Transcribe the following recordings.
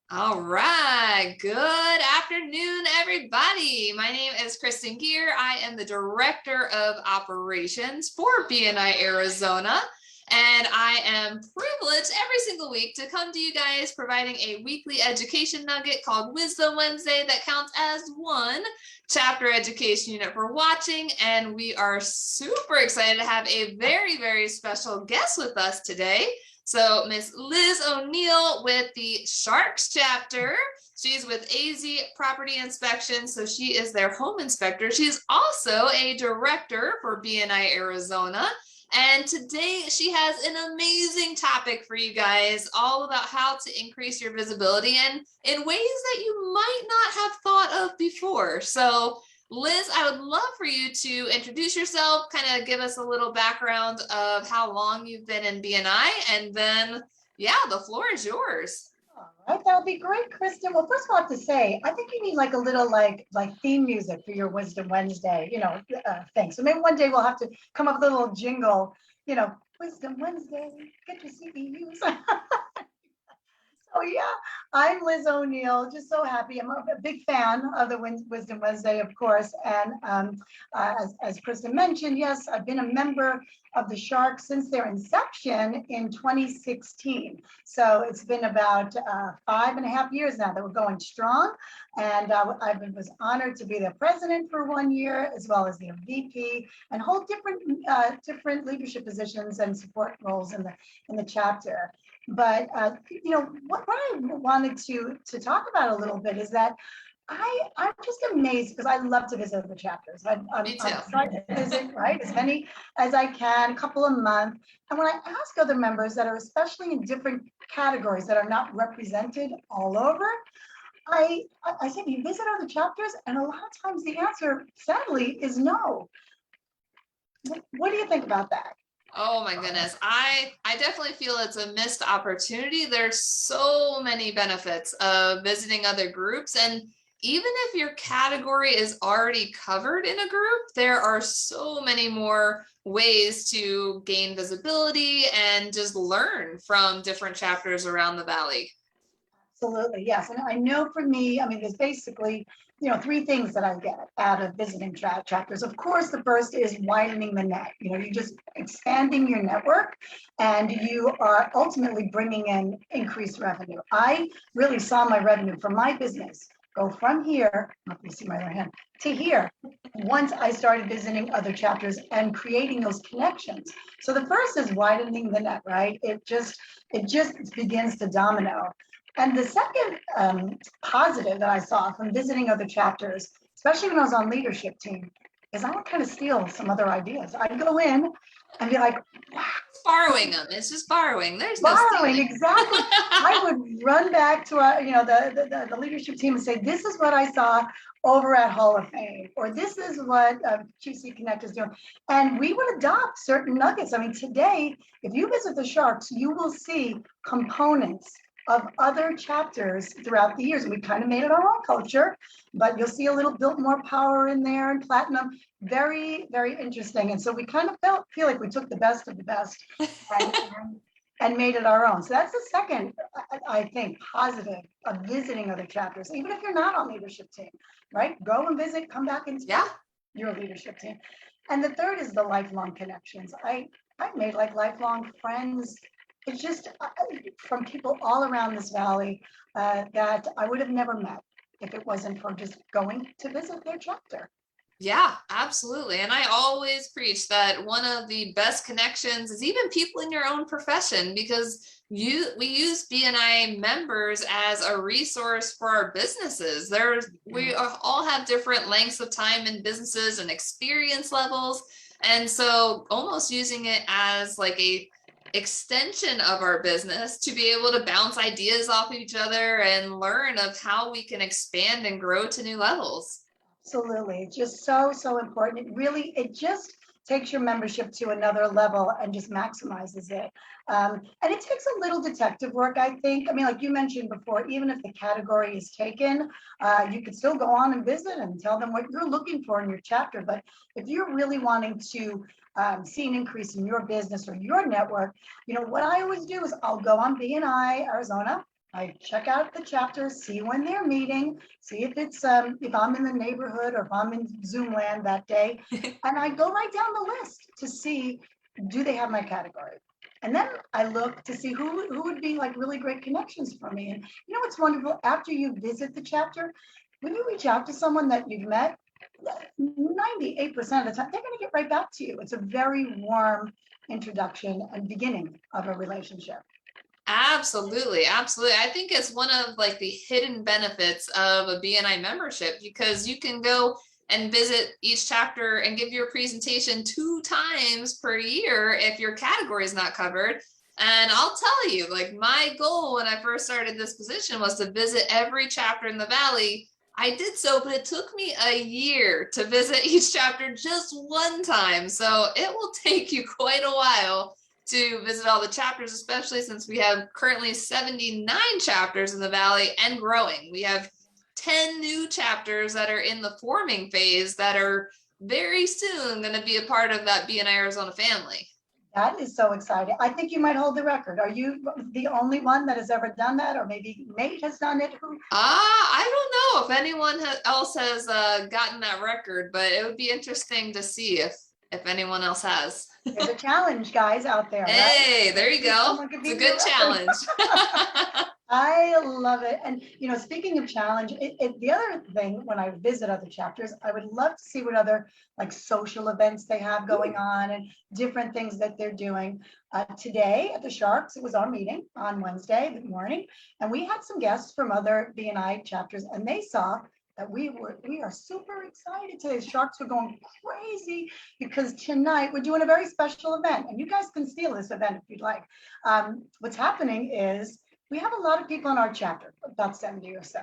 All right. Good afternoon, everybody. My name is Kristen Gear. I am the Director of Operations for BNI Arizona. And I am privileged every single week to come to you guys providing a weekly education nugget called Wisdom Wednesday that counts as one chapter education unit for watching. And we are super excited to have a very, very special guest with us today. So Miss Liz O'Neill with the Sharks chapter. She's with AZ Property Inspection, so she is their home inspector. She's also a director for BNI Arizona. And today she has an amazing topic for you guys, all about how to increase your visibility and in ways that you might not have thought of before. So Liz, I would love for you to introduce yourself, kind of give us a little background of how long you've been in BNI, and then, yeah, the floor is yours. All right, that'll be great, Kristen. Well, first of all, I have to say, I think you need like a little like theme music for your Wisdom Wednesday, thing. So maybe one day we'll have to come up with a little jingle, Wisdom Wednesday, get your CEUs. Oh yeah, I'm Liz O'Neill. Just so happy. I'm a big fan of the Wisdom Wednesday, of course. And as Kristen mentioned, yes, I've been a member of the Sharks since their inception in 2016. So it's been about 5.5 years now that we're going strong. And was honored to be the president for 1 year, as well as the VP, and hold different leadership positions and support roles in the chapter. But what I wanted to talk about a little bit is that I'm just amazed because I love to visit the chapters. Me too. I'm trying to visit, right, as many as I can, a couple a month. And when I ask other members that are especially in different categories that are not represented all over, I say, do you visit other chapters? And a lot of times the answer, sadly, is no. What do you think about that? Oh my goodness. I definitely feel it's a missed opportunity. There's so many benefits of visiting other groups. And even if your category is already covered in a group, there are so many more ways to gain visibility and just learn from different chapters around the valley. Absolutely, yes. And I know for me, I mean, there's basically, three things that I get out of visiting chapters. Of course, the first is widening the net. You're just expanding your network and you are ultimately bringing in increased revenue. I really saw my revenue from my business go from here, let me see my other hand, to here once I started visiting other chapters and creating those connections. So the first is widening the net, right? It just begins to domino. And the second positive that I saw from visiting other chapters, especially when I was on leadership team, is I would kind of steal some other ideas. I'd go in and be like, wow, Borrowing them. It's just borrowing. There's no borrowing, stealing. exactly. I would run back to the leadership team and say, this is what I saw over at Hall of Fame, or this is what QC Connect is doing. And we would adopt certain nuggets. I mean, today, if you visit the Sharks, you will see components of other chapters throughout the years. And we kind of made it our own culture, but you'll see a little Built More Power in there and Platinum. Very, very interesting. And so we kind of feel like we took the best of the best and, and made it our own. So that's the second, I think, positive of visiting other chapters, even if you're not on leadership team, right? Go and visit, come back and Yeah. your leadership team. And the third is the lifelong connections. I made like lifelong friends. It's just from people all around this valley that I would have never met if it wasn't for just going to visit their chapter. Yeah, absolutely. And I always preach that one of the best connections is even people in your own profession, because we use BNI members as a resource for our businesses. We all have different lengths of time in businesses and experience levels. And so almost using it as like a extension of our business to be able to bounce ideas off each other and learn of how we can expand and grow to new levels. Absolutely. It's just so, so important. It just takes your membership to another level and just maximizes it. And it takes a little detective work, I think. I mean, like you mentioned before, even if the category is taken, you could still go on and visit and tell them what you're looking for in your chapter. But if you're really wanting to see an increase in your business or your network, what I always do is I'll go on BNI Arizona I check out the chapter, see when they're meeting, see if it's if I'm in the neighborhood or if I'm in Zoom land that day. And I go right down the list to see, do they have my category? And then I look to see who would be like really great connections for me. And you know what's wonderful? After you visit the chapter, when you reach out to someone that you've met, 98% of the time, they're going to get right back to you. It's a very warm introduction and beginning of a relationship. Absolutely, absolutely. I think it's one of like the hidden benefits of a BNI membership, because you can go and visit each chapter and give your presentation 2 times per year if your category is not covered. And I'll tell you, like, my goal when I first started this position was to visit every chapter in the Valley. I did so, but it took me a year to visit each chapter just 1 time. So it will take you quite a while to visit all the chapters, especially since we have currently 79 chapters in the Valley and growing. We have 10 new chapters that are in the forming phase that are very soon going to be a part of that BNI Arizona family. That is so exciting. I think you might hold the record. Are you the only one that has ever done that? Or maybe Nate has done it? I don't know if anyone else has gotten that record, but it would be interesting to see if anyone else has. There's a challenge, guys, out there. Hey, right? there you go. It's a good challenge. I love it. And, you know, speaking of challenge, the other thing, when I visit other chapters, I would love to see what other like social events they have going on and different things that they're doing. Today at the Sharks, it was our meeting on Wednesday morning, and we had some guests from other BNI chapters, and they saw that we are super excited today. Sharks were going crazy because tonight we're doing a very special event, and you guys can steal this event if you'd like. What's happening is we have a lot of people in our chapter, about 70 or so.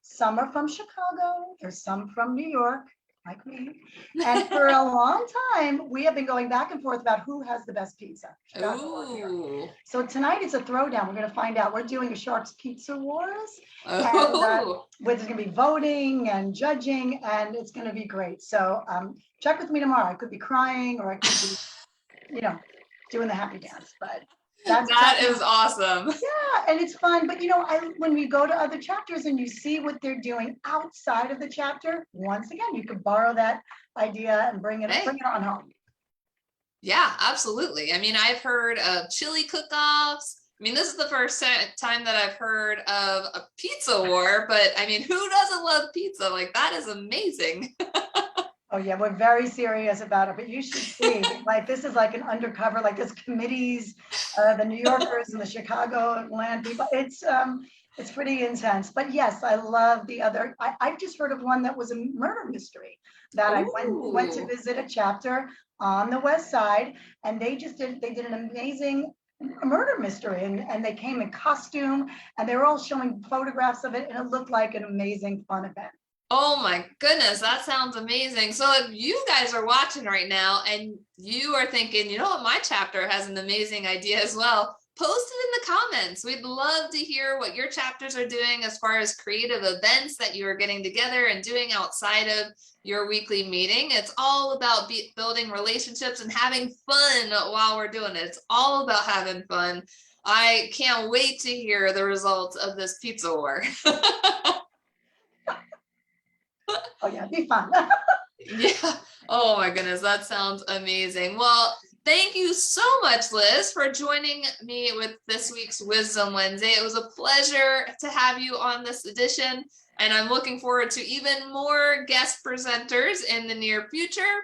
Some are from Chicago, there's some from New York, like me. And for a long time, we have been going back and forth about who has the best pizza. Chicago or New York. So tonight it's a throwdown. We're going to find out. We're doing a Sharks Pizza Wars. And there's going to be voting and judging, and it's going to be great. So check with me tomorrow. I could be crying, or I could be, you know, doing the happy dance, but that is awesome. Yeah, and it's fun. But you know, when we go to other chapters and you see what they're doing outside of the chapter, once again, you could borrow that idea and bring it on home. Yeah, absolutely. I mean, I've heard of chili cook-offs. I mean, this is the first time that I've heard of a pizza war, but I mean, who doesn't love pizza? Like, that is amazing. Oh yeah, we're very serious about it, but you should see, like, this is like an undercover, like there's committees, the New Yorkers and the Chicago land people. It's pretty intense, but yes, I love the other. I've just heard of one that was a murder mystery that I went to visit a chapter on the West Side, and they did an amazing murder mystery, and they came in costume, and they were all showing photographs of it, and it looked like an amazing fun event. Oh my goodness, that sounds amazing. So if you guys are watching right now and you are thinking, you know what, my chapter has an amazing idea as well, post it in the comments. We'd love to hear what your chapters are doing as far as creative events that you are getting together and doing outside of your weekly meeting. It's all about building relationships and having fun while we're doing it. It's all about having fun. I can't wait to hear the results of this pizza war. Oh yeah, it'd be fun. Yeah. Oh my goodness, that sounds amazing. Well, thank you so much, Liz, for joining me with this week's Wisdom Wednesday. It was a pleasure to have you on this edition, and I'm looking forward to even more guest presenters in the near future.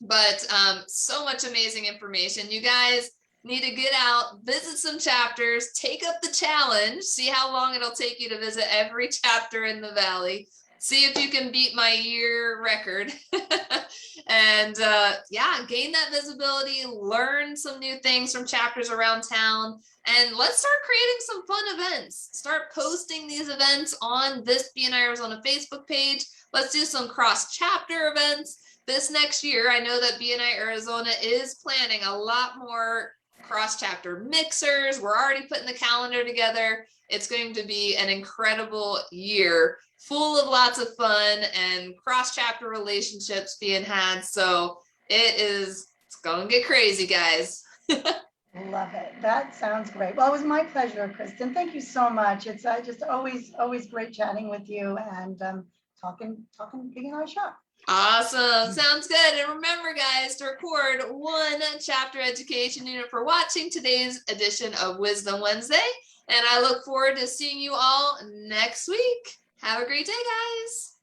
But so much amazing information. You guys need to get out, visit some chapters, take up the challenge, see how long it'll take you to visit every chapter in the Valley. See if you can beat my year record and yeah, gain that visibility, learn some new things from chapters around town, and let's start creating some fun events. Start posting these events on this BNI Arizona Facebook page. Let's do some cross chapter events this next year. I know that BNI Arizona is planning a lot more cross chapter mixers. We're already putting the calendar together. It's going to be an incredible year, full of lots of fun and cross-chapter relationships being had. So it's going to get crazy, guys. Love it. That sounds great. Well, it was my pleasure, Kristen. Thank you so much. It's just always great chatting with you and talking BNI shop. Awesome. Sounds good. And remember, guys, to record one chapter education unit for watching today's edition of Wisdom Wednesday. And I look forward to seeing you all next week. Have a great day, guys.